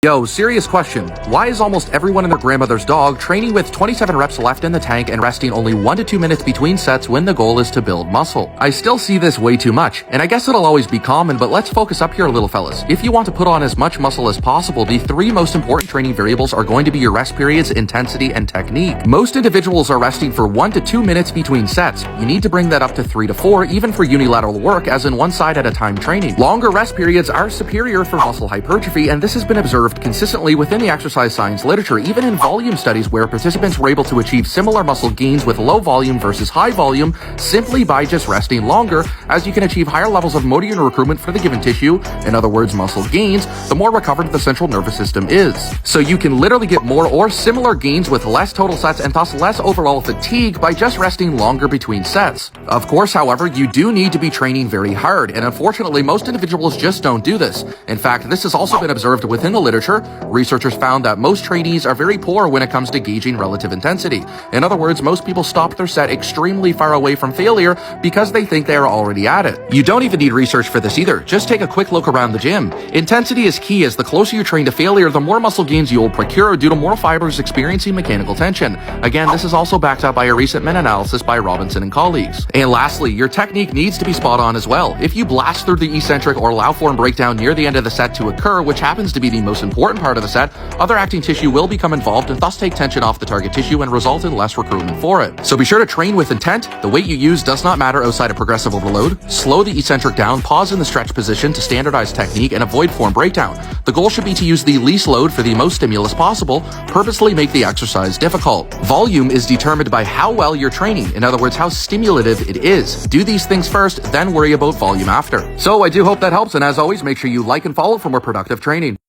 Yo, serious question. Why is almost everyone and their grandmother's dog training with 27 reps left in the tank and resting only 1 to 2 minutes between sets when the goal is to build muscle? I still see this way too much, and I guess it'll always be common, but let's focus up here, little fellas. If you want to put on as much muscle as possible, the 3 most important training variables are going to be your rest periods, intensity, and technique. Most individuals are resting for 1 to 2 minutes between sets. You need to bring that up to 3 to 4, even for unilateral work, as in one side at a time training. Longer rest periods are superior for muscle hypertrophy, and this has been observed consistently within the exercise science literature, even in volume studies where participants were able to achieve similar muscle gains with low volume versus high volume simply by just resting longer, as you can achieve higher levels of motor unit recruitment for the given tissue, in other words muscle gains, the more recovered the central nervous system is. So you can literally get more or similar gains with less total sets and thus less overall fatigue by just resting longer between sets. Of course, however, you do need to be training very hard, and unfortunately most individuals just don't do this. In fact, this has also been observed within the literature. Researchers found that most trainees are very poor when it comes to gauging relative intensity. In other words, most people stop their set extremely far away from failure because they think they are already at it. You don't even need research for this either. Just take a quick look around the gym. Intensity is key, as the closer you train to failure, the more muscle gains you will procure due to more fibers experiencing mechanical tension. Again, this is also backed up by a recent meta-analysis by Robinson and colleagues. And lastly, your technique needs to be spot on as well. If you blast through the eccentric or allow form breakdown near the end of the set to occur, which happens to be the most important part of the set, other acting tissue will become involved and thus take tension off the target tissue and result in less recruitment for it. So be sure to train with intent. The weight you use does not matter outside of progressive overload. Slow the eccentric down, pause in the stretch position to standardize technique, and avoid form breakdown. The goal should be to use the least load for the most stimulus possible, purposely make the exercise difficult. Volume is determined by how well you're training, in other words, how stimulative it is. Do these things first, then worry about volume after. So I do hope that helps, and as always, make sure you like and follow for more productive training.